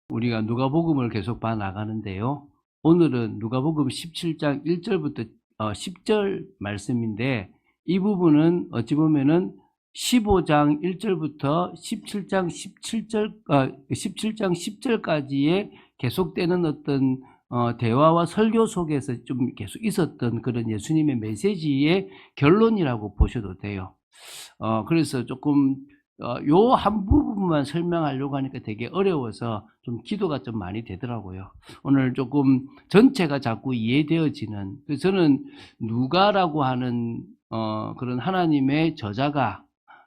우리가 누가복음을 계속 봐 나가는데요. 오늘은 누가복음 17장 1절부터 10절 말씀인데, 이 부분은 어찌 보면은 15장 1절부터 17장 17장 10절까지의 계속되는 어떤 대화와 설교 속에서 좀 계속 있었던 그런 예수님의 메시지의 결론이라고 보셔도 돼요. 그래서 조금 요 한 부분만 설명하려고 하니까 되게 어려워서 좀 기도가 좀 많이 되더라고요. 오늘 조금 전체가 자꾸 이해되어지는, 그래서 저는 누가라고 하는 그런 하나님의 저자가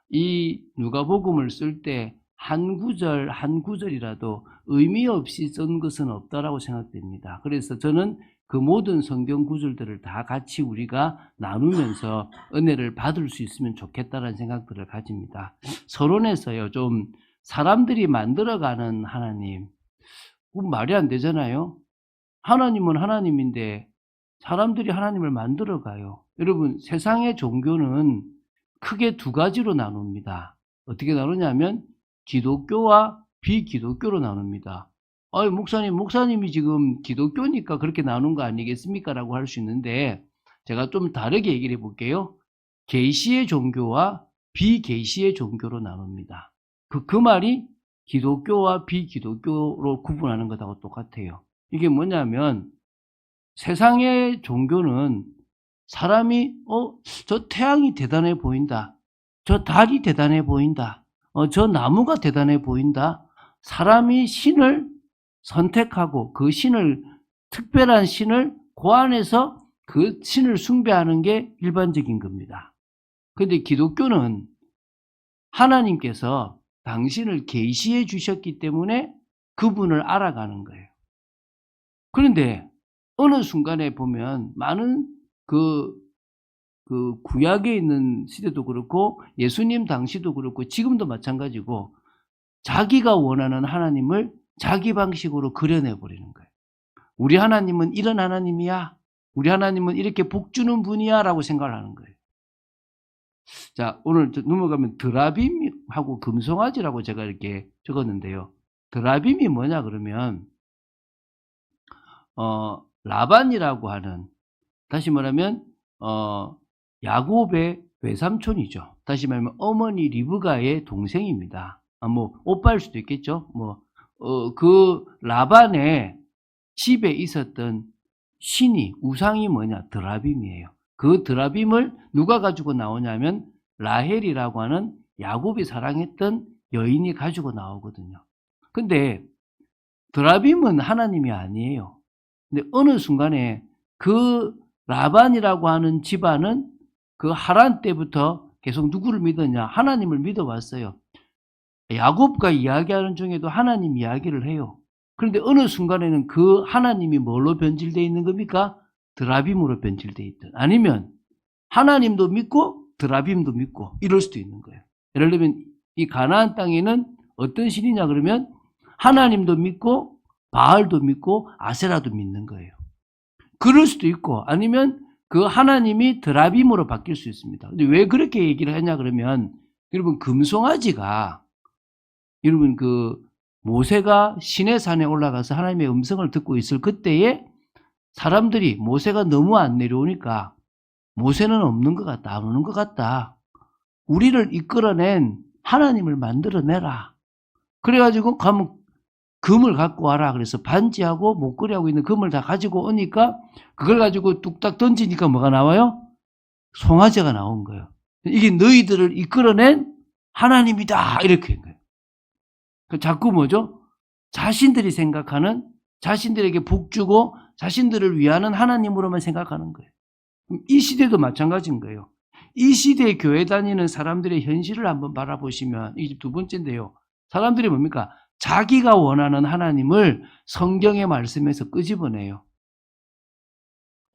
이 누가복음을 쓸 때 한 구절 한 구절이라도 의미 없이 쓴 것은 없다라고 생각됩니다. 그래서 저는 그 모든 성경 구절들을 다 같이 우리가 나누면서 은혜를 받을 수 있으면 좋겠다라는 생각들을 가집니다. 서론에서요, 좀 사람들이 만들어가는 하나님, 그건 말이 안 되잖아요. 하나님은 하나님인데 사람들이 하나님을 만들어가요. 여러분, 세상의 종교는 크게 두 가지로 나눕니다. 어떻게 나누냐면 기독교와 비기독교로 나눕니다. 목사님이 지금 기독교니까 그렇게 나눈 거 아니겠습니까? 라고 할 수 있는데, 제가 좀 다르게 얘기를 해볼게요. 계시의 종교와 비계시의 종교로 나눕니다. 그 말이 기독교와 비기독교로 구분하는 것하고 똑같아요. 이게 뭐냐면, 세상의 종교는 사람이 저 태양이 대단해 보인다, 저 달이 대단해 보인다, 저 나무가 대단해 보인다. 사람이 신을 선택하고 그 신을, 특별한 신을 그 안에서 그 신을 숭배하는 게 일반적인 겁니다. 그런데 기독교는 하나님께서 당신을 계시해 주셨기 때문에 그분을 알아가는 거예요. 그런데 어느 순간에 보면 많은 그 구약에 있는 시대도 그렇고 예수님 당시도 그렇고 지금도 마찬가지고, 자기가 원하는 하나님을 자기 방식으로 그려내 버리는 거예요. 우리 하나님은 이런 하나님이야, 우리 하나님은 이렇게 복 주는 분이야 라고 생각을 하는 거예요. 자, 오늘 넘어가면 드라빔하고 금송아지라고 제가 이렇게 적었는데요. 드라빔이 뭐냐 그러면 라반이라고 하는, 다시 말하면 야곱의 외삼촌이죠. 다시 말하면 어머니 리브가의 동생입니다. 오빠일 수도 있겠죠. 그 라반의 집에 있었던 신이, 우상이 뭐냐? 드라빔이에요. 그 드라빔을 누가 가지고 나오냐면 라헬이라고 하는 야곱이 사랑했던 여인이 가지고 나오거든요. 근데 드라빔은 하나님이 아니에요. 근데 어느 순간에 그 라반이라고 하는 집안은 그 하란 때부터 계속 누구를 믿었냐? 하나님을 믿어왔어요. 야곱과 이야기하는 중에도 하나님 이야기를 해요. 그런데 어느 순간에는 그 하나님이 뭘로 변질되어 있는 겁니까? 드라빔으로 변질되어 있든, 아니면 하나님도 믿고 드라빔도 믿고 이럴 수도 있는 거예요. 예를 들면 이 가나안 땅에는 어떤 신이냐 그러면 하나님도 믿고 바알도 믿고 아세라도 믿는 거예요. 그럴 수도 있고, 아니면 그 하나님이 드라빔으로 바뀔 수 있습니다. 근데 왜 그렇게 얘기를 하냐 그러면, 여러분, 금송아지가, 여러분, 모세가 시내산에 올라가서 하나님의 음성을 듣고 있을 그때에 사람들이 모세가 너무 안 내려오니까 모세는 없는 것 같다, 안 오는 것 같다, 우리를 이끌어낸 하나님을 만들어내라, 그래가지고 가면 금을 갖고 와라. 그래서 반지하고 목걸이하고 있는 금을 다 가지고 오니까 그걸 가지고 뚝딱 던지니까 뭐가 나와요? 송아지가 나온 거예요. 이게 너희들을 이끌어낸 하나님이다, 이렇게 한 거예요. 자꾸 뭐죠? 자신들이 생각하는, 자신들에게 복 주고 자신들을 위하는 하나님으로만 생각하는 거예요. 이 시대도 마찬가지인 거예요. 이 시대에 교회 다니는 사람들의 현실을 한번 바라보시면, 이게 두 번째인데요, 사람들이 뭡니까? 자기가 원하는 하나님을 성경의 말씀에서 끄집어내요.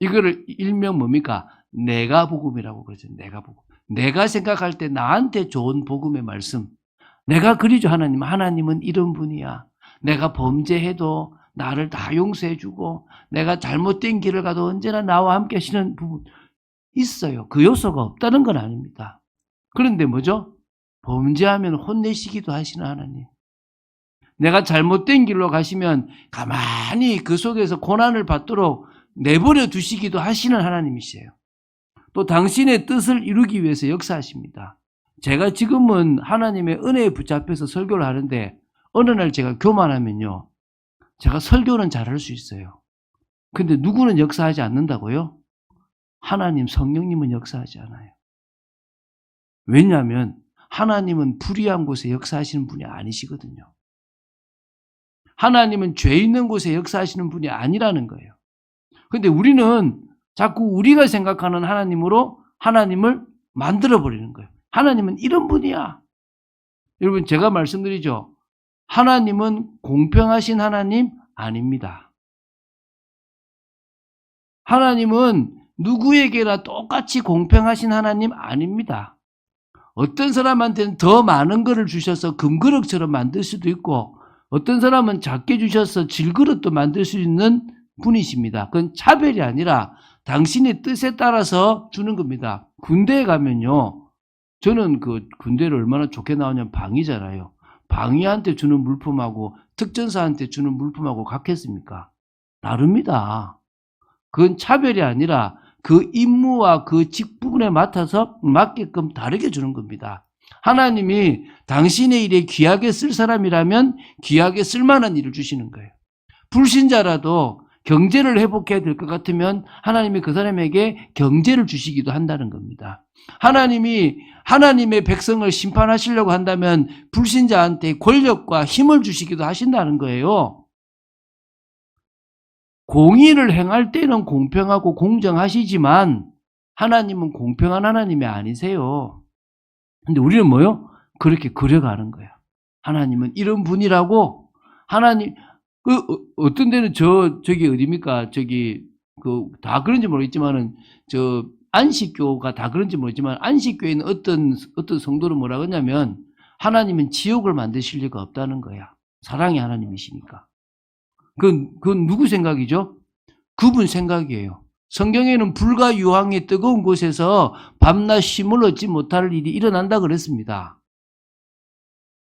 이거를 일명 뭡니까? 내가 복음이라고 그러죠. 내가 복음. 내가 생각할 때 나한테 좋은 복음의 말씀. 내가 그리죠. 하나님은 이런 분이야. 내가 범죄해도 나를 다 용서해주고, 내가 잘못된 길을 가도 언제나 나와 함께 하시는 부분 있어요. 그 요소가 없다는 건 아닙니다. 그런데 뭐죠? 범죄하면 혼내시기도 하시는 하나님. 내가 잘못된 길로 가시면 가만히 그 속에서 고난을 받도록 내버려 두시기도 하시는 하나님이세요. 또 당신의 뜻을 이루기 위해서 역사하십니다. 제가 지금은 하나님의 은혜에 붙잡혀서 설교를 하는데 어느 날 제가 교만하면요, 제가 설교는 잘할 수 있어요. 근데 누구는 역사하지 않는다고요? 하나님, 성령님은 역사하지 않아요. 왜냐하면 하나님은 불의한 곳에 역사하시는 분이 아니시거든요. 하나님은 죄 있는 곳에 역사하시는 분이 아니라는 거예요. 근데 우리는 자꾸 우리가 생각하는 하나님으로 하나님을 만들어버리는 거예요. 하나님은 이런 분이야. 여러분, 제가 말씀드리죠. 하나님은 공평하신 하나님 아닙니다. 하나님은 누구에게나 똑같이 공평하신 하나님 아닙니다. 어떤 사람한테는 더 많은 것을 주셔서 금그릇처럼 만들 수도 있고, 어떤 사람은 작게 주셔서 질그릇도 만들 수 있는 분이십니다. 그건 차별이 아니라 당신의 뜻에 따라서 주는 겁니다. 군대에 가면요, 저는 그 군대를 얼마나 좋게 나오냐면 방위잖아요. 방위한테 주는 물품하고 특전사한테 주는 물품하고 같겠습니까? 다릅니다. 그건 차별이 아니라 그 임무와 그 직분에 맡아서 맞게끔 다르게 주는 겁니다. 하나님이 당신의 일에 귀하게 쓸 사람이라면 귀하게 쓸 만한 일을 주시는 거예요. 불신자라도 경제를 회복해야 될 것 같으면 하나님이 그 사람에게 경제를 주시기도 한다는 겁니다. 하나님이 하나님의 백성을 심판하시려고 한다면 불신자한테 권력과 힘을 주시기도 하신다는 거예요. 공의를 행할 때는 공평하고 공정하시지만 하나님은 공평한 하나님이 아니세요. 근데 우리는 뭐요? 그렇게 그려가는 거예요. 하나님은 이런 분이라고. 하나님, 어떤 데는 저기 어디입니까? 다 그런지 모르겠지만은, 안식교가 다 그런지 모르겠지만, 안식교에 있는 어떤 성도는 뭐라고 하냐면, 하나님은 지옥을 만드실 리가 없다는 거야. 사랑의 하나님이시니까. 그건 누구 생각이죠? 그분 생각이에요. 성경에는 불과 유황이 뜨거운 곳에서 밤낮 쉼을 얻지 못할 일이 일어난다 그랬습니다.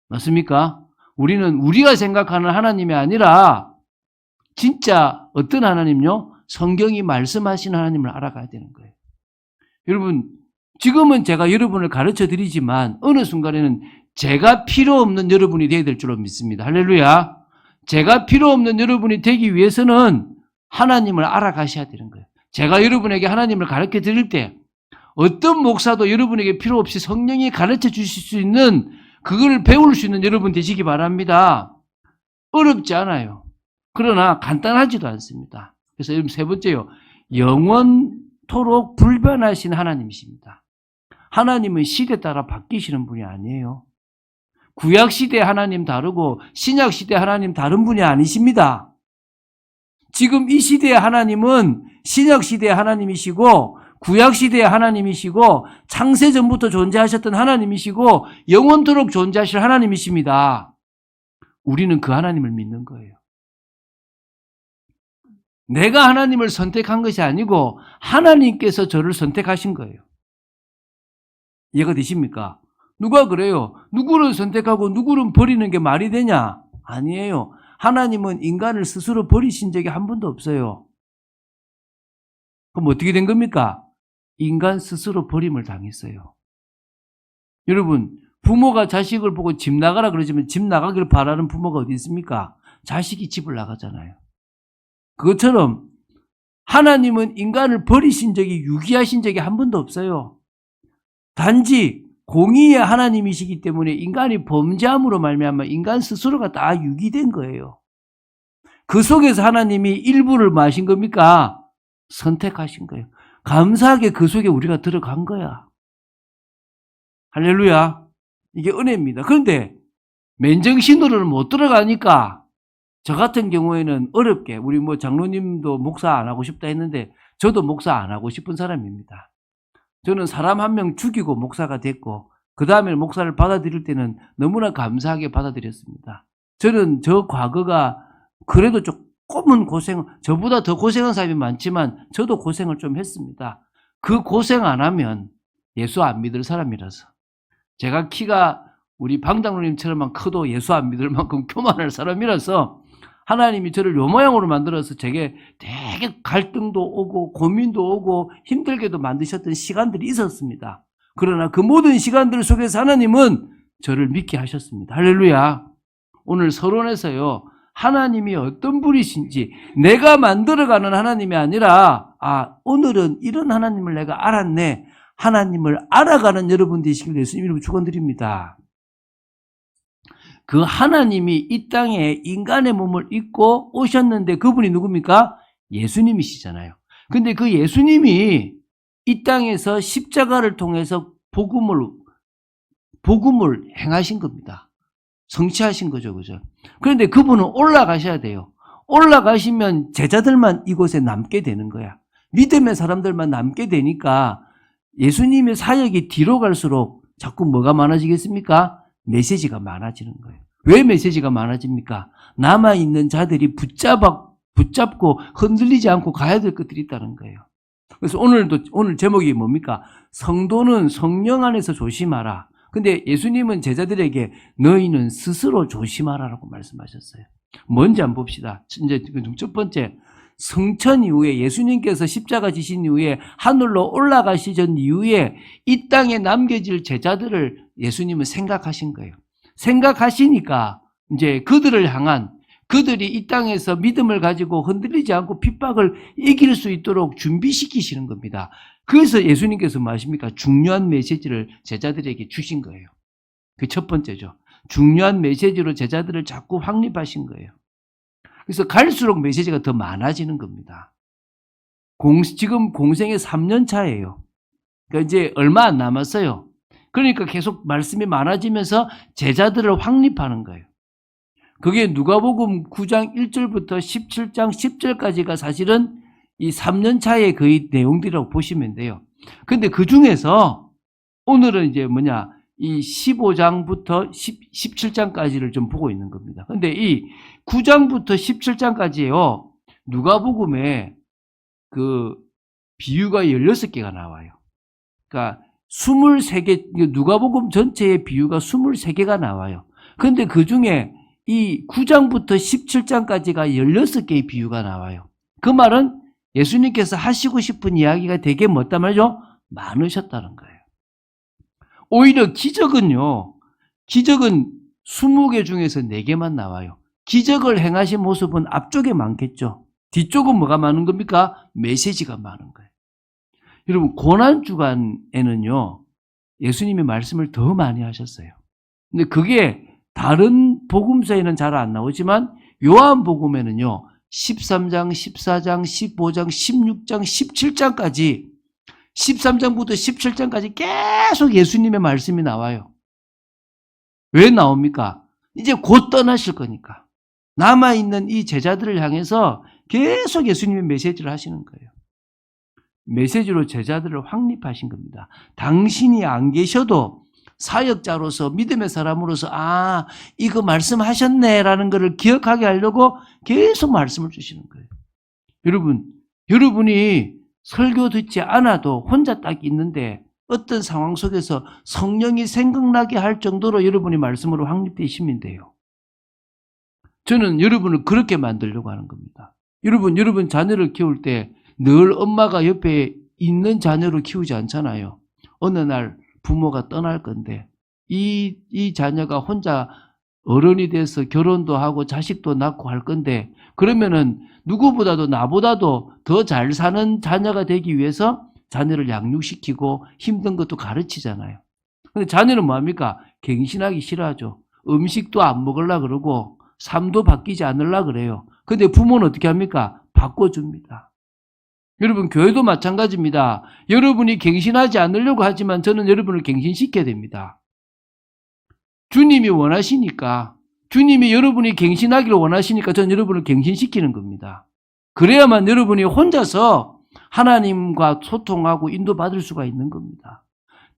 맞습니까? 우리는 우리가 생각하는 하나님이 아니라 진짜 어떤 하나님요? 성경이 말씀하시는 하나님을 알아가야 되는 거예요. 여러분, 지금은 제가 여러분을 가르쳐 드리지만 어느 순간에는 제가 필요 없는 여러분이 되어야 될 줄로 믿습니다. 할렐루야. 제가 필요 없는 여러분이 되기 위해서는 하나님을 알아가셔야 되는 거예요. 제가 여러분에게 하나님을 가르쳐 드릴 때 어떤 목사도 여러분에게 필요 없이 성령이 가르쳐 주실 수 있는 그걸 배울 수 있는 여러분 되시기 바랍니다. 어렵지 않아요. 그러나 간단하지도 않습니다. 그래서 여러분 세 번째요. 영원토록 불변하신 하나님이십니다. 하나님은 시대에 따라 바뀌시는 분이 아니에요. 구약시대 하나님 다르고 신약시대 하나님 다른 분이 아니십니다. 지금 이 시대의 하나님은 신약시대의 하나님이시고 구약시대의 하나님이시고 창세전부터 존재하셨던 하나님이시고 영원토록 존재하실 하나님이십니다. 우리는 그 하나님을 믿는 거예요. 내가 하나님을 선택한 것이 아니고 하나님께서 저를 선택하신 거예요. 이해가 되십니까? 누가 그래요? 누구를 선택하고 누구를 버리는 게 말이 되냐? 아니에요. 하나님은 인간을 스스로 버리신 적이 한 번도 없어요. 그럼 어떻게 된 겁니까? 인간 스스로 버림을 당했어요. 여러분, 부모가 자식을 보고 집 나가라 그러지만 집 나가기를 바라는 부모가 어디 있습니까? 자식이 집을 나가잖아요. 그것처럼 하나님은 인간을 버리신 적이, 유기하신 적이 한 번도 없어요. 단지 공의의 하나님이시기 때문에 인간이 범죄함으로 말미암아 인간 스스로가 다 유기된 거예요. 그 속에서 하나님이 일부를 뭐 하신 겁니까? 선택하신 거예요. 감사하게 그 속에 우리가 들어간 거야. 할렐루야. 이게 은혜입니다. 그런데 맨정신으로는 못 들어가니까 저 같은 경우에는 어렵게, 우리 장로님도 목사 안 하고 싶다 했는데 저도 목사 안 하고 싶은 사람입니다. 저는 사람 한 명 죽이고 목사가 됐고 그 다음에 목사를 받아들일 때는 너무나 감사하게 받아들였습니다. 저는 저 과거가 그래도 조금은 저보다 더 고생한 사람이 많지만 저도 고생을 좀 했습니다. 그 고생 안 하면 예수 안 믿을 사람이라서. 제가 키가 우리 방장로님처럼만 커도 예수 안 믿을 만큼 교만할 사람이라서 하나님이 저를 요 모양으로 만들어서 제게 되게 갈등도 오고 고민도 오고 힘들게도 만드셨던 시간들이 있었습니다. 그러나 그 모든 시간들 속에서 하나님은 저를 믿게 하셨습니다. 할렐루야. 오늘 서론에서요, 하나님이 어떤 분이신지 내가 만들어가는 하나님이 아니라 오늘은 이런 하나님을 내가 알았네. 하나님을 알아가는 여러분 되시길 예수님 이름으로 축원드립니다. 그 하나님이 이 땅에 인간의 몸을 입고 오셨는데 그분이 누굽니까? 예수님이시잖아요. 근데 그 예수님이 이 땅에서 십자가를 통해서 복음을 행하신 겁니다. 성취하신 거죠. 그죠? 그런데 그분은 올라가셔야 돼요. 올라가시면 제자들만 이곳에 남게 되는 거야. 믿음의 사람들만 남게 되니까 예수님의 사역이 뒤로 갈수록 자꾸 뭐가 많아지겠습니까? 메시지가 많아지는 거예요. 왜 메시지가 많아집니까? 남아있는 자들이 붙잡고 흔들리지 않고 가야 될 것들이 있다는 거예요. 그래서 오늘 제목이 뭡니까? 성도는 성령 안에서 조심하라. 근데 예수님은 제자들에게 너희는 스스로 조심하라라고 말씀하셨어요. 뭔지 한번 봅시다. 이제 첫 번째, 성천 이후에 예수님께서 십자가 지신 이후에 하늘로 올라가시던 이후에 이 땅에 남겨질 제자들을 예수님은 생각하신 거예요. 생각하시니까 이제 그들이 이 땅에서 믿음을 가지고 흔들리지 않고 핍박을 이길 수 있도록 준비시키시는 겁니다. 그래서 예수님께서 뭐 하십니까? 중요한 메시지를 제자들에게 주신 거예요. 그 첫 번째죠. 중요한 메시지로 제자들을 자꾸 확립하신 거예요. 그래서 갈수록 메시지가 더 많아지는 겁니다. 지금 공생의 3년 차예요. 그러니까 이제 얼마 안 남았어요. 그러니까 계속 말씀이 많아지면서 제자들을 확립하는 거예요. 그게 누가복음 9장 1절부터 17장 10절까지가 사실은 이 3년 차의 거의 내용들이라고 보시면 돼요. 근데 그 중에서 오늘은 이제 이 15장부터 17장까지를 좀 보고 있는 겁니다. 근데 이 9장부터 17장까지요, 누가복음에 그 비유가 16개가 나와요. 그러니까 23개, 누가복음 전체의 비유가 23개가 나와요. 근데 그 중에 이 9장부터 17장까지가 16개의 비유가 나와요. 그 말은 예수님께서 하시고 싶은 이야기가 되게 뭐단 말이죠? 많으셨다는 거예요. 오히려 기적은 20개 중에서 4개만 나와요. 기적을 행하신 모습은 앞쪽에 많겠죠. 뒤쪽은 뭐가 많은 겁니까? 메시지가 많은 거예요. 여러분, 고난주간에는요, 예수님이 말씀을 더 많이 하셨어요. 근데 그게 다른 복음서에는 잘 안 나오지만 요한복음에는요, 13장, 14장, 15장, 16장, 17장까지 13장부터 17장까지 계속 예수님의 말씀이 나와요. 왜 나옵니까? 이제 곧 떠나실 거니까. 남아있는 이 제자들을 향해서 계속 예수님의 메시지를 하시는 거예요. 메시지로 제자들을 확립하신 겁니다. 당신이 안 계셔도 사역자로서 믿음의 사람으로서 이거 말씀하셨네라는 것을 기억하게 하려고 계속 말씀을 주시는 거예요. 여러분이 설교 듣지 않아도 혼자 딱 있는데 어떤 상황 속에서 성령이 생각나게 할 정도로 여러분이 말씀으로 확립되시면 돼요. 저는 여러분을 그렇게 만들려고 하는 겁니다. 여러분 자녀를 키울 때 늘 엄마가 옆에 있는 자녀를 키우지 않잖아요. 어느 날 부모가 떠날 건데 이 자녀가 혼자 어른이 돼서 결혼도 하고 자식도 낳고 할 건데, 그러면은 누구보다도 나보다도 더 잘 사는 자녀가 되기 위해서 자녀를 양육시키고 힘든 것도 가르치잖아요. 근데 자녀는 뭐합니까? 갱신하기 싫어하죠. 음식도 안 먹으려고 그러고 삶도 바뀌지 않으려고 그래요. 근데 부모는 어떻게 합니까? 바꿔줍니다. 여러분, 교회도 마찬가지입니다. 여러분이 갱신하지 않으려고 하지만 저는 여러분을 갱신시켜야 됩니다. 주님이 원하시니까, 주님이 여러분이 갱신하기를 원하시니까 저는 여러분을 갱신시키는 겁니다. 그래야만 여러분이 혼자서 하나님과 소통하고 인도받을 수가 있는 겁니다.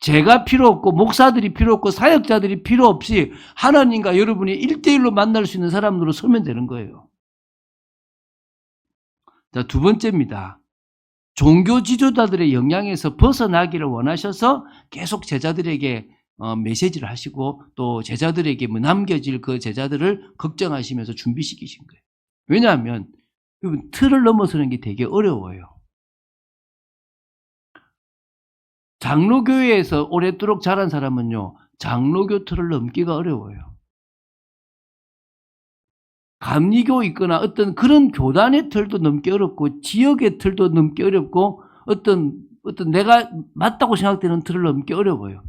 제가 필요 없고 목사들이 필요 없고 사역자들이 필요 없이 하나님과 여러분이 1대1로 만날 수 있는 사람으로 서면 되는 거예요. 자, 두 번째입니다. 종교 지도자들의 영향에서 벗어나기를 원하셔서 계속 제자들에게 메시지를 하시고 또 제자들에게 뭐 남겨질 그 제자들을 걱정하시면서 준비시키신 거예요. 왜냐하면 여러분 틀을 넘어서는 게 되게 어려워요. 장로교회에서 오랫도록 자란 사람은요, 장로교 틀을 넘기가 어려워요. 감리교 있거나 어떤 그런 교단의 틀도 넘기 어렵고 지역의 틀도 넘기 어렵고 어떤 내가 맞다고 생각되는 틀을 넘기 어려워요.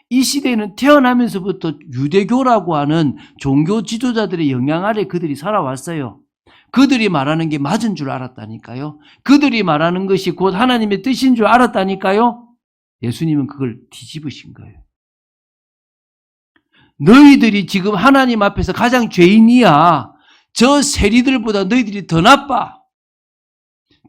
이 시대에는 태어나면서부터 유대교라고 하는 종교 지도자들의 영향 아래 그들이 살아왔어요. 그들이 말하는 게 맞은 줄 알았다니까요. 그들이 말하는 것이 곧 하나님의 뜻인 줄 알았다니까요. 예수님은 그걸 뒤집으신 거예요. 너희들이 지금 하나님 앞에서 가장 죄인이야. 저 세리들보다 너희들이 더 나빠.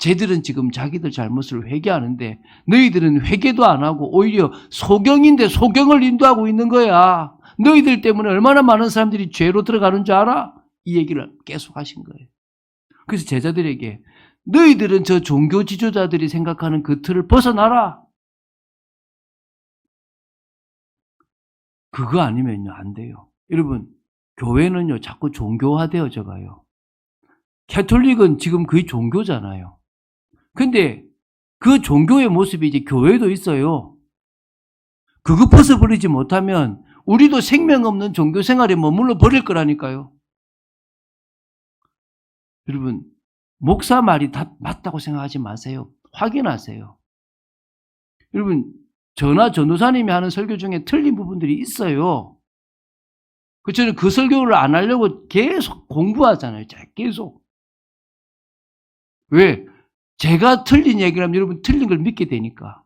쟤들은 지금 자기들 잘못을 회개하는데 너희들은 회개도 안 하고 오히려 소경인데 소경을 인도하고 있는 거야. 너희들 때문에 얼마나 많은 사람들이 죄로 들어가는 줄 알아? 이 얘기를 계속 하신 거예요. 그래서 제자들에게 너희들은 저 종교 지도자들이 생각하는 그 틀을 벗어나라. 그거 아니면요 안 돼요. 여러분 교회는요 자꾸 종교화되어져 가요. 캐톨릭은 지금 거의 종교잖아요. 근데 그 종교의 모습이 이제 교회도 있어요. 그거 벗어버리지 못하면 우리도 생명 없는 종교 생활에 머물러 버릴 거라니까요. 여러분 목사 말이 다 맞다고 생각하지 마세요. 확인하세요. 여러분 전도사님이 하는 설교 중에 틀린 부분들이 있어요. 저는 그 설교를 안 하려고 계속 공부하잖아요. 계속. 왜? 제가 틀린 얘기를 하면 여러분 틀린 걸 믿게 되니까.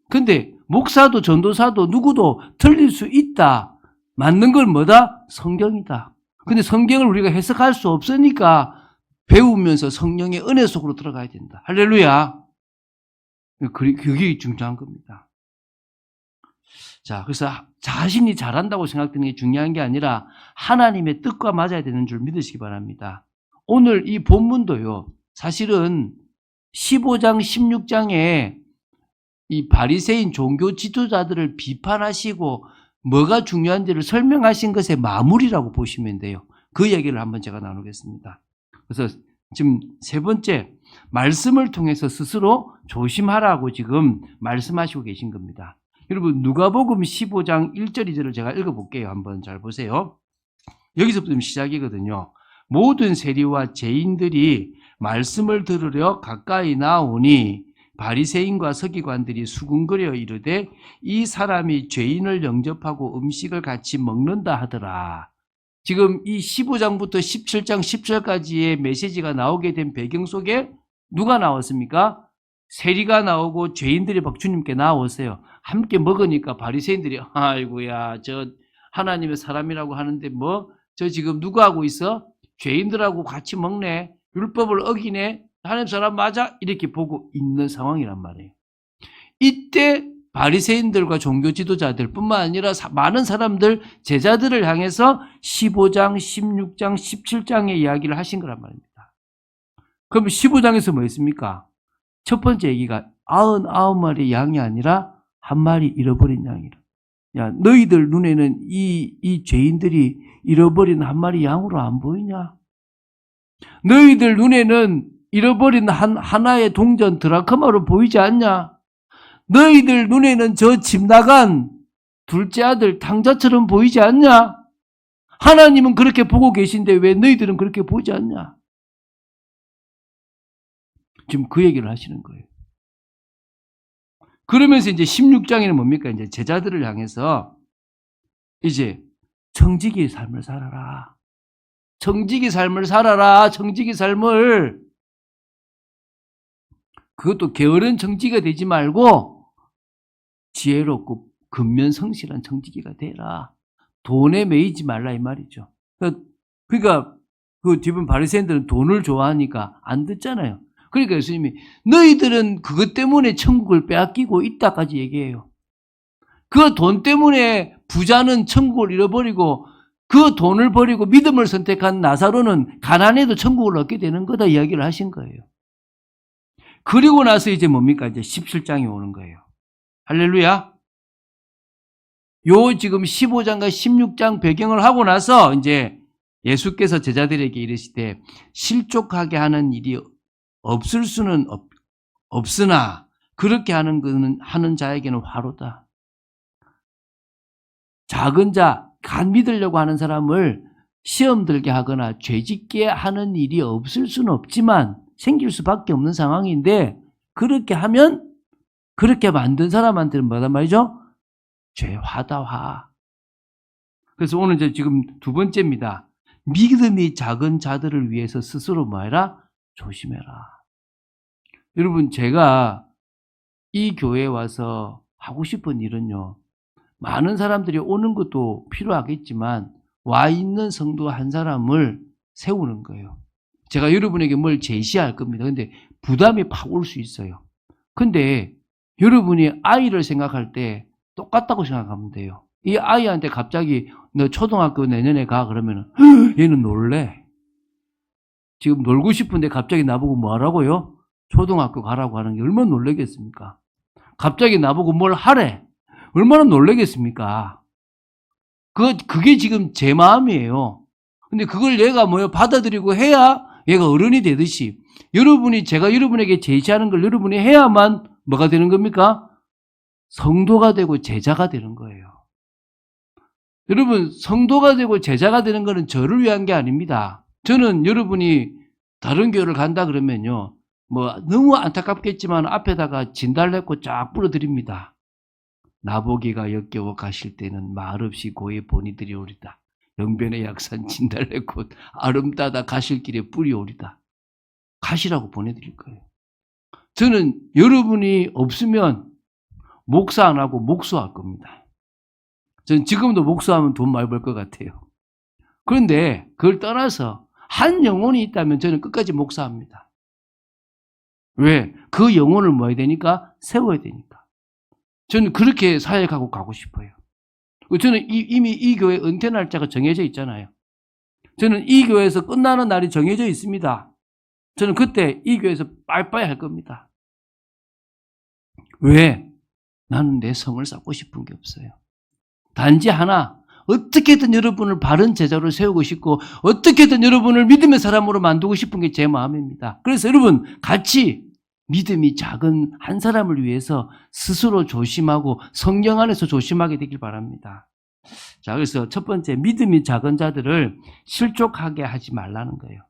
근데 목사도 전도사도 누구도 틀릴 수 있다. 맞는 건 뭐다? 성경이다. 근데 성경을 우리가 해석할 수 없으니까 배우면서 성령의 은혜 속으로 들어가야 된다. 할렐루야. 그게 중요한 겁니다. 자, 그래서 자신이 잘한다고 생각되는 게 중요한 게 아니라 하나님의 뜻과 맞아야 되는 줄 믿으시기 바랍니다. 오늘 이 본문도요. 사실은 15장, 16장에 이 바리새인 종교 지도자들을 비판하시고 뭐가 중요한지를 설명하신 것의 마무리라고 보시면 돼요. 그 얘기를 한번 제가 나누겠습니다. 그래서 지금 세 번째, 말씀을 통해서 스스로 조심하라고 지금 말씀하시고 계신 겁니다. 여러분 누가복음 15장 1절 2절을 제가 읽어볼게요. 한번 잘 보세요. 여기서부터 시작이거든요. 모든 세리와 죄인들이 말씀을 들으려 가까이 나오니 바리새인과 서기관들이 수군거려 이르되 이 사람이 죄인을 영접하고 음식을 같이 먹는다 하더라. 지금 이 15장부터 17장 10절까지의 메시지가 나오게 된 배경 속에 누가 나왔습니까? 세리가 나오고 죄인들이 막 주님께 나왔어요. 함께 먹으니까 바리새인들이 아이고야 저 하나님의 사람이라고 하는데 뭐 저 지금 누구 하고 있어? 죄인들하고 같이 먹네. 율법을 어기네. 하나님 사람 맞아? 이렇게 보고 있는 상황이란 말이에요. 이때 바리새인들과 종교 지도자들 뿐만 아니라 많은 사람들 제자들을 향해서 15장, 16장, 17장의 이야기를 하신 거란 말입니다. 그럼 15장에서 뭐 했습니까? 첫 번째 얘기가 99마리 양이 아니라 한 마리 잃어버린 양이라. 야, 너희들 눈에는 이 죄인들이 잃어버린 한 마리 양으로 안 보이냐? 너희들 눈에는 잃어버린 하나의 동전 드라크마로 보이지 않냐? 너희들 눈에는 저 집 나간 둘째 아들 탕자처럼 보이지 않냐? 하나님은 그렇게 보고 계신데 왜 너희들은 그렇게 보지 않냐? 지금 그 얘기를 하시는 거예요. 그러면서 이제 16장에는 뭡니까? 이제 제자들을 향해서 이제 청지기의 삶을 살아라. 청지기 삶을 살아라. 청지기 삶을. 그것도 게으른 청지기가 되지 말고 지혜롭고 근면성실한 청지기가 되라. 돈에 매이지 말라 이 말이죠. 그러니까 그 뒤분 바리새인들은 돈을 좋아하니까 안 듣잖아요. 그러니까 예수님이 너희들은 그것 때문에 천국을 빼앗기고 있다까지 얘기해요. 그 돈 때문에 부자는 천국을 잃어버리고 그 돈을 버리고 믿음을 선택한 나사로는 가난해도 천국을 얻게 되는 거다 이야기를 하신 거예요. 그리고 나서 이제 뭡니까? 이제 17장이 오는 거예요. 할렐루야. 요 지금 15장과 16장 배경을 하고 나서 이제 예수께서 제자들에게 이르시되 실족하게 하는 일이 없을 수는 없으나 그렇게 하는 자에게는 화로다. 작은 자, 간 믿으려고 하는 사람을 시험 들게 하거나 죄짓게 하는 일이 없을 수는 없지만 생길 수밖에 없는 상황인데 그렇게 하면 그렇게 만든 사람한테는 뭐단 말이죠? 죄화다, 화. 그래서 오늘 이제 지금 두 번째입니다. 믿음이 작은 자들을 위해서 스스로 뭐해라? 조심해라. 여러분, 제가 이 교회에 와서 하고 싶은 일은요, 많은 사람들이 오는 것도 필요하겠지만 와 있는 성도 한 사람을 세우는 거예요. 제가 여러분에게 뭘 제시할 겁니다. 근데 부담이 팍 올 수 있어요. 근데 여러분이 아이를 생각할 때 똑같다고 생각하면 돼요. 이 아이한테 갑자기 너 초등학교 내년에 가 그러면 얘는 놀래. 지금 놀고 싶은데 갑자기 나보고 뭐 하라고요? 초등학교 가라고 하는 게 얼마나 놀라겠습니까? 갑자기 나보고 뭘 하래. 얼마나 놀라겠습니까? 그게 지금 제 마음이에요. 근데 그걸 얘가 받아들이고 해야 얘가 어른이 되듯이 제가 여러분에게 제시하는 걸 여러분이 해야만 뭐가 되는 겁니까? 성도가 되고 제자가 되는 거예요. 여러분, 성도가 되고 제자가 되는 것은 저를 위한 게 아닙니다. 저는 여러분이 다른 교회를 간다 그러면요, 너무 안타깝겠지만 앞에다가 진달래꽃 쫙 뿌려드립니다. 나보기가 역겨워 가실 때는 말없이 고의 본이 들여오리다. 영변의 약산 진달래꽃 아름다다 가실 길에 뿌려오리다. 가시라고 보내드릴 거예요. 저는 여러분이 없으면 목사 안 하고 목수할 겁니다. 저는 지금도 목수하면 돈 많이 벌 것 같아요. 그런데 그걸 떠나서 한 영혼이 있다면 저는 끝까지 목사합니다. 왜? 그 영혼을 뭐 해야 되니까? 세워야 되니까. 저는 그렇게 사역하고 가고 싶어요. 저는 이미 이 교회 은퇴 날짜가 정해져 있잖아요. 저는 이 교회에서 끝나는 날이 정해져 있습니다. 저는 그때 이 교회에서 빠이빠이 할 겁니다. 왜? 나는 내 성을 쌓고 싶은 게 없어요. 단지 하나, 어떻게든 여러분을 바른 제자로 세우고 싶고 어떻게든 여러분을 믿음의 사람으로 만들고 싶은 게 제 마음입니다. 그래서 여러분 같이 믿음이 작은 한 사람을 위해서 스스로 조심하고 성령 안에서 조심하게 되길 바랍니다. 자, 그래서 첫 번째, 믿음이 작은 자들을 실족하게 하지 말라는 거예요.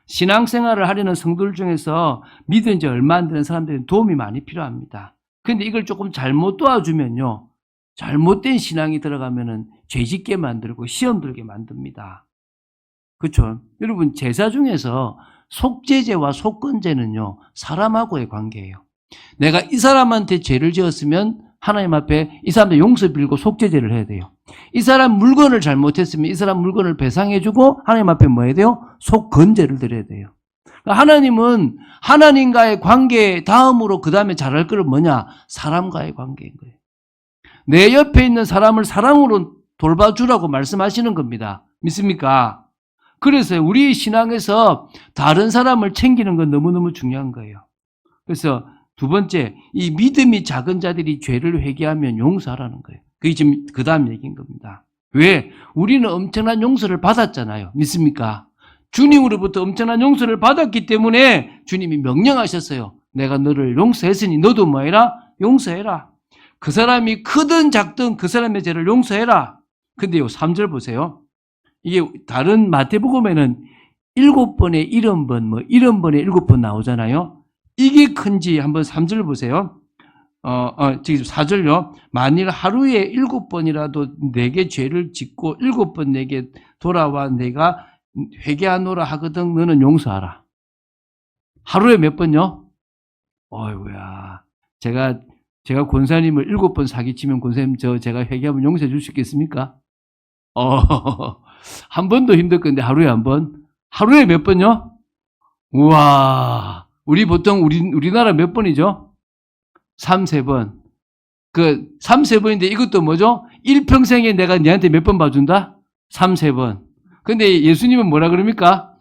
신앙생활을 하려는 성도들 중에서 믿은 지 얼마 안 되는 사람들은 도움이 많이 필요합니다. 그런데 이걸 조금 잘못 도와주면요, 잘못된 신앙이 들어가면은 죄짓게 만들고 시험 들게 만듭니다. 그렇죠? 여러분, 제사 중에서 속죄제와 속건제는요, 사람하고의 관계예요. 내가 이 사람한테 죄를 지었으면 하나님 앞에 이 사람한테 용서 빌고 속죄제를 해야 돼요. 이 사람 물건을 잘못했으면 이 사람 물건을 배상해주고 하나님 앞에 뭐 해야 돼요? 속건제를 드려야 돼요. 그러니까 하나님은 하나님과의 관계 다음으로 그 다음에 잘할 것은 뭐냐? 사람과의 관계인 거예요. 내 옆에 있는 사람을 사랑으로 돌봐주라고 말씀하시는 겁니다. 믿습니까? 그래서 우리 신앙에서 다른 사람을 챙기는 건 너무너무 중요한 거예요. 그래서 두 번째, 이 믿음이 작은 자들이 죄를 회개하면 용서하라는 거예요. 그게 지금 그 다음 얘기인 겁니다. 왜? 우리는 엄청난 용서를 받았잖아요. 믿습니까? 주님으로부터 엄청난 용서를 받았기 때문에 주님이 명령하셨어요. 내가 너를 용서했으니 너도 뭐 해라? 용서해라. 그 사람이 크든 작든 그 사람의 죄를 용서해라. 근데 요 3절 보세요. 이게 다른 마태복음에는 7번에 70번, 70번에 7번 나오잖아요. 이게 큰지 한번 3절 보세요. 지금 4절요. 만일 하루에 7번이라도 내게 죄를 짓고 7번 내게 돌아와 내가 회개하노라 하거든 너는 용서하라. 하루에 몇 번요? 어이구야. 제가 권사님을 7번 사기치면 권사님 제가 회개하면 용서해 줄 수 있겠습니까? 한 번도 힘들 건데 하루에 한 번? 하루에 몇 번요? 우와. 보통 우리나라 몇 번이죠? 3-4번. 3-4번인데 이것도 뭐죠? 일평생에 내가 니한테 몇 번 봐준다? 3-4번. 근데 예수님은 뭐라 그럽니까?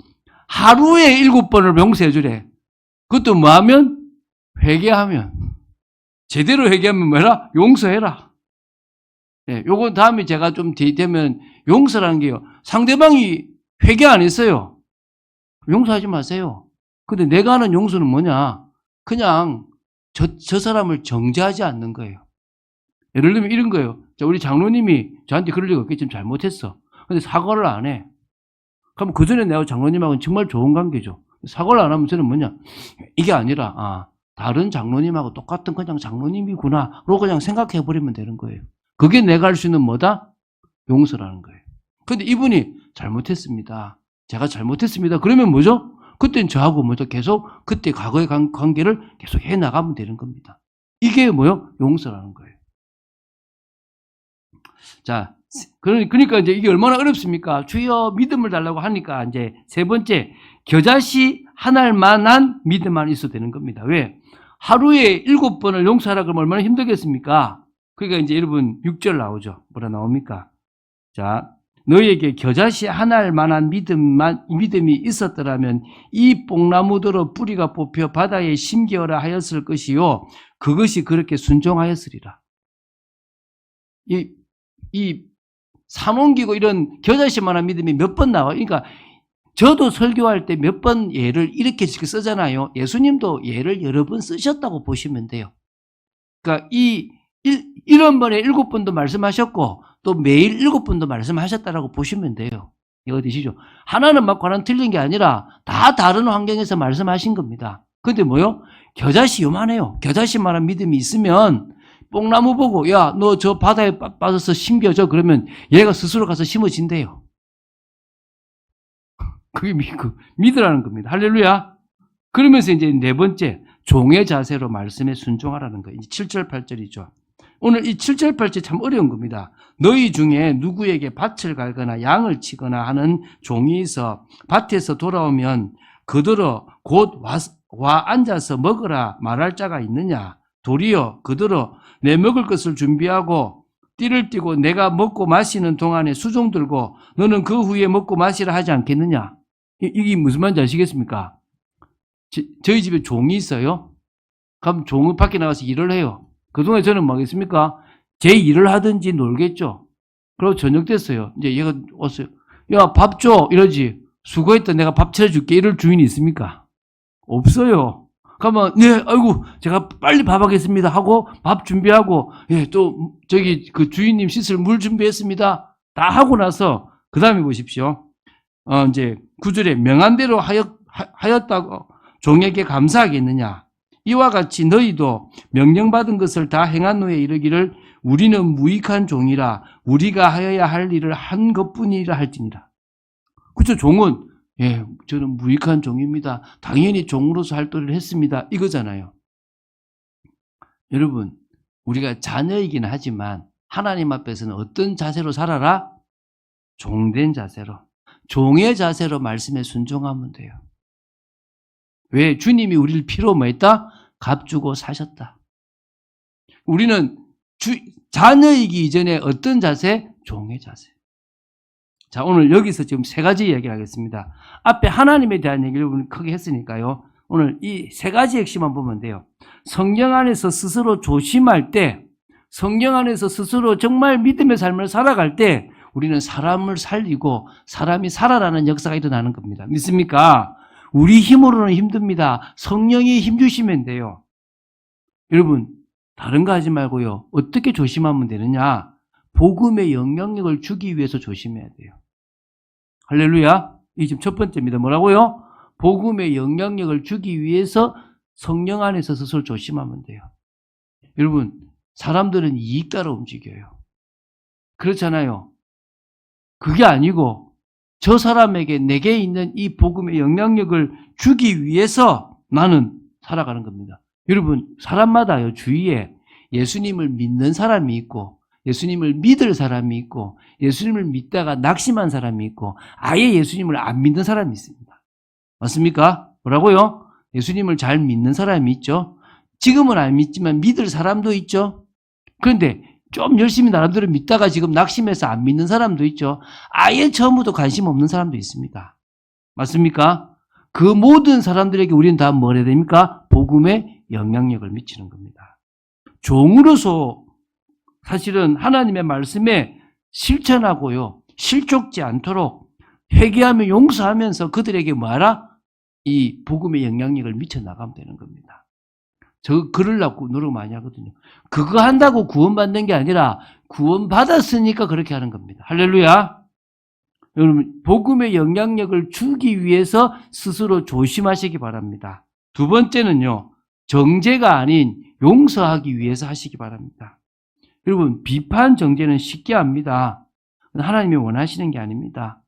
하루에 7번을 용서해 주래. 그것도 뭐 하면? 회개하면. 제대로 회개하면 뭐라? 용서해라. 예, 요건 다음에 제가 좀 되면 용서라는 게요. 상대방이 회개 안 했어요. 용서하지 마세요. 근데 내가 하는 용서는 뭐냐? 그냥 저 사람을 정죄하지 않는 거예요. 예를 들면 이런 거예요. 자, 우리 장로님이 저한테 그럴 리가 없겠지만 잘못했어. 근데 사과를 안 해. 그럼 그 전에 내가 장로님하고는 정말 좋은 관계죠. 사과를 안 하면 저는 뭐냐? 이게 아니라, 다른 장로님하고 똑같은 그냥 장로님이구나. 로 그냥 생각해 버리면 되는 거예요. 그게 내가 할 수 있는 뭐다? 용서라는 거예요. 근데 이분이 잘못했습니다. 제가 잘못했습니다. 그러면 뭐죠? 그땐 저하고 먼저 계속 그때 과거의 관계를 계속 해 나가면 되는 겁니다. 이게 뭐요? 용서라는 거예요. 자, 그러니까 이제 이게 얼마나 어렵습니까? 주여 믿음을 달라고 하니까 이제 세 번째, 겨자씨 하나일 만한 믿음만 있어도 되는 겁니다. 왜? 하루에 7번을 용서하라 그러면 얼마나 힘들겠습니까? 그러니까 이제 여러분 6절 나오죠. 뭐라 나옵니까? 자, 너희에게 겨자씨 하나일 만한 믿음이 있었더라면 이 뽕나무더러 뿌리가 뽑혀 바다에 심기어라 하였을 것이요. 그것이 그렇게 순종하였으리라. 이 산옮기고 이런 겨자씨만한 믿음이 몇 번 나와요. 그러니까 저도 설교할 때 몇 번 예를 이렇게 쓰잖아요. 예수님도 예를 여러 번 쓰셨다고 보시면 돼요. 그러니까 이런 번에 7번도 말씀하셨고 또 매일 7번도 말씀하셨다라고 보시면 돼요. 이거 어디시죠? 하나는 맞고 하나는 틀린 게 아니라 다 다른 환경에서 말씀하신 겁니다. 근데 뭐요? 겨자씨 요만해요. 겨자씨만한 믿음이 있으면 뽕나무 보고 야, 너 저 바다에 빠져서 심겨져. 그러면 얘가 스스로 가서 심어진대요. 그게 믿으라는 겁니다. 할렐루야. 그러면서 이제 네 번째, 종의 자세로 말씀에 순종하라는 거예요. 7절, 8절이죠. 오늘 이 7절, 8절 참 어려운 겁니다. 너희 중에 누구에게 밭을 갈거나 양을 치거나 하는 종이 있어 밭에서 돌아오면 그들어 곧 와 앉아서 먹으라 말할 자가 있느냐? 도리어 그들어 내 먹을 것을 준비하고 띠를 띠고 내가 먹고 마시는 동안에 수종 들고 너는 그 후에 먹고 마시라 하지 않겠느냐? 이게 무슨 말인지 아시겠습니까? 저희 집에 종이 있어요. 그럼 종은 밖에 나가서 일을 해요. 그동안에 저는 뭐 하겠습니까? 제 일을 하든지 놀겠죠. 그리고 저녁 됐어요. 이제 얘가 왔어요. 야, 밥 줘. 이러지. 수고했다. 내가 밥 차려줄게. 이럴 주인이 있습니까? 없어요. 그러면 네, 아이고 제가 빨리 밥 하겠습니다 하고 밥 준비하고 예, 또 저기 그 주인님 씻을 물 준비했습니다. 다 하고 나서 그 다음에 보십시오. 이제 9절에 명한 대로 하였다고 종에게 감사하겠느냐? 이와 같이 너희도 명령받은 것을 다 행한 후에 이르기를 우리는 무익한 종이라 우리가 하여야 할 일을 한 것뿐이라 할지니라. 그렇죠? 종은 예, 저는 무익한 종입니다. 당연히 종으로서 활동을 했습니다. 이거잖아요. 여러분, 우리가 자녀이긴 하지만 하나님 앞에서는 어떤 자세로 살아라? 종된 자세로. 종의 자세로 말씀에 순종하면 돼요. 왜? 주님이 우리를 피로 뭐 했다? 값주고 사셨다. 우리는 자녀이기 이전에 어떤 자세? 종의 자세. 자, 오늘 여기서 지금 세 가지 이야기를 하겠습니다. 앞에 하나님에 대한 얘기를 크게 했으니까요. 오늘 이 세 가지 핵심만 보면 돼요. 성령 안에서 스스로 조심할 때, 성령 안에서 스스로 정말 믿음의 삶을 살아갈 때 우리는 사람을 살리고 사람이 살아나는 역사가 일어나는 겁니다. 믿습니까? 우리 힘으로는 힘듭니다. 성령이 힘주시면 돼요. 여러분, 다른 거 하지 말고요. 어떻게 조심하면 되느냐? 복음의 영향력을 주기 위해서 조심해야 돼요. 할렐루야. 이게 지금 첫 번째입니다. 뭐라고요? 복음의 영향력을 주기 위해서 성령 안에서 스스로 조심하면 돼요. 여러분, 사람들은 이익 따라 움직여요. 그렇잖아요. 그게 아니고 저 사람에게 내게 있는 이 복음의 영향력을 주기 위해서 나는 살아가는 겁니다. 여러분, 사람마다요, 주위에 예수님을 믿는 사람이 있고 예수님을 믿을 사람이 있고 예수님을 믿다가 낙심한 사람이 있고 아예 예수님을 안 믿는 사람이 있습니다. 맞습니까? 뭐라고요? 예수님을 잘 믿는 사람이 있죠. 지금은 안 믿지만 믿을 사람도 있죠. 그런데 좀 열심히 나름대로 믿다가 지금 낙심해서 안 믿는 사람도 있죠. 아예 처음부터 관심 없는 사람도 있습니다. 맞습니까? 그 모든 사람들에게 우리는 다 뭘 해야 됩니까? 복음의 영향력을 미치는 겁니다. 종으로서 사실은 하나님의 말씀에 실천하고요. 실족지 않도록 회개하며 용서하면서 그들에게 뭐하라? 이 복음의 영향력을 미쳐나가면 되는 겁니다. 저 그러려고 노력 많이 하거든요. 그거 한다고 구원받는 게 아니라 구원받았으니까 그렇게 하는 겁니다. 할렐루야. 여러분, 복음의 영향력을 주기 위해서 스스로 조심하시기 바랍니다. 두 번째는요, 정죄가 아닌 용서하기 위해서 하시기 바랍니다. 여러분, 비판 정죄는 쉽게 합니다. 하나님이 원하시는 게 아닙니다.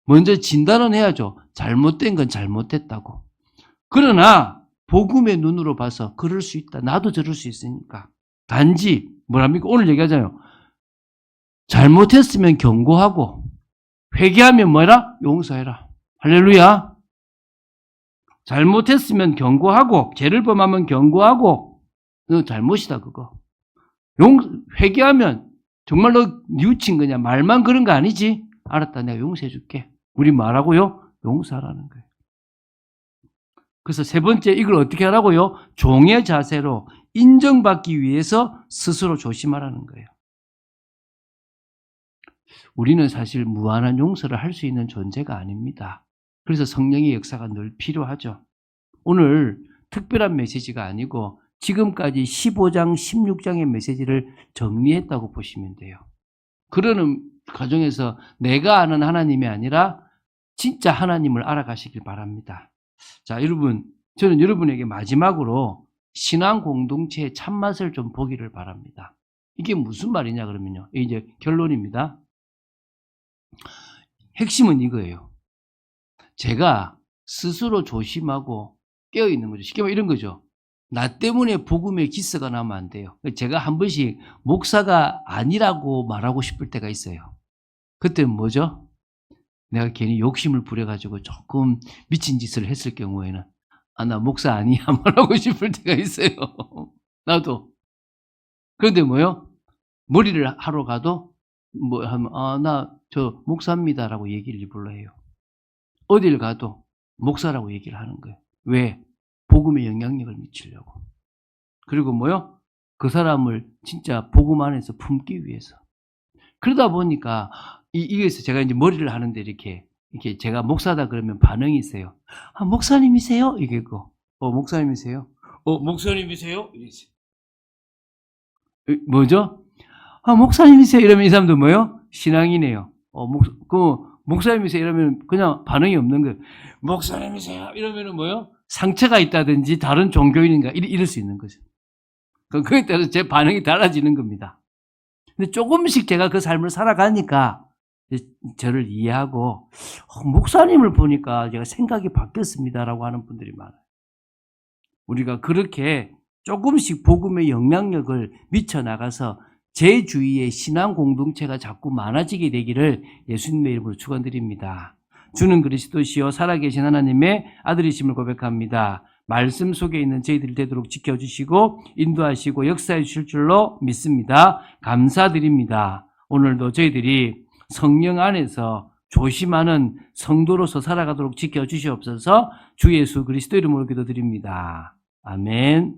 먼저 진단은 해야죠. 잘못된 건 잘못됐다고. 그러나 복음의 눈으로 봐서 그럴 수 있다. 나도 저럴 수 있으니까. 단지 뭐랍니까? 오늘 얘기하잖아요. 잘못했으면 경고하고 회개하면 뭐라? 용서해라. 할렐루야. 잘못했으면 경고하고 죄를 범하면 경고하고 너 잘못이다 그거. 회개하면 정말 너 뉘우친 거냐? 말만 그런 거 아니지? 알았다. 내가 용서해 줄게. 우리 말하고요. 용서하라는 거예요. 그래서 세 번째 이걸 어떻게 하라고요? 종의 자세로 인정받기 위해서 스스로 조심하라는 거예요. 우리는 사실 무한한 용서를 할 수 있는 존재가 아닙니다. 그래서 성령의 역사가 늘 필요하죠. 오늘 특별한 메시지가 아니고 지금까지 15장, 16장의 메시지를 정리했다고 보시면 돼요. 그러는 과정에서 내가 아는 하나님이 아니라 진짜 하나님을 알아가시길 바랍니다. 자, 여러분, 저는 여러분에게 마지막으로 신앙 공동체의 참맛을 좀 보기를 바랍니다. 이게 무슨 말이냐 그러면요. 이제 결론입니다. 핵심은 이거예요. 제가 스스로 조심하고 깨어있는 거죠. 쉽게 말하면 이런 거죠. 나 때문에 복음의 기스가 나면 안 돼요. 제가 한 번씩 목사가 아니라고 말하고 싶을 때가 있어요. 그때는 뭐죠? 내가 괜히 욕심을 부려가지고 조금 미친 짓을 했을 경우에는 나 목사 아니야 말하고 싶을 때가 있어요. 나도. 그런데 뭐요? 머리를 하러 가도 뭐 하면 나 저 목사입니다라고 얘기를 일부러 해요. 어딜 가도 목사라고 얘기를 하는 거예요. 왜? 복음의 영향력을 미치려고. 그리고 뭐요? 그 사람을 진짜 복음 안에서 품기 위해서. 그러다 보니까 이게서 제가 이제 머리를 하는데 이렇게 제가 목사다 그러면 반응이 있어요. 목사님이세요? 이게고. 목사님이세요? 목사님이세요? 이랬어요. 뭐죠? 목사님이세요? 이러면 이 사람도 뭐요? 신앙이네요. 목사님이세요? 이러면 그냥 반응이 없는 거예요. 목사님이세요? 이러면은 뭐요? 상처가 있다든지 다른 종교인인가 이럴 수 있는 거죠. 그에 따라서 제 반응이 달라지는 겁니다. 근데 조금씩 제가 그 삶을 살아가니까 저를 이해하고 목사님을 보니까 제가 생각이 바뀌었습니다라고 하는 분들이 많아요. 우리가 그렇게 조금씩 복음의 영향력을 미쳐나가서 제 주위에 신앙 공동체가 자꾸 많아지게 되기를 예수님의 이름으로 축원드립니다. 주는 그리스도시요 살아계신 하나님의 아들이심을 고백합니다. 말씀 속에 있는 저희들이 되도록 지켜주시고 인도하시고 역사해 주실 줄로 믿습니다. 감사드립니다. 오늘도 저희들이 성령 안에서 조심하는 성도로서 살아가도록 지켜주시옵소서. 주 예수 그리스도 이름으로 기도드립니다. 아멘.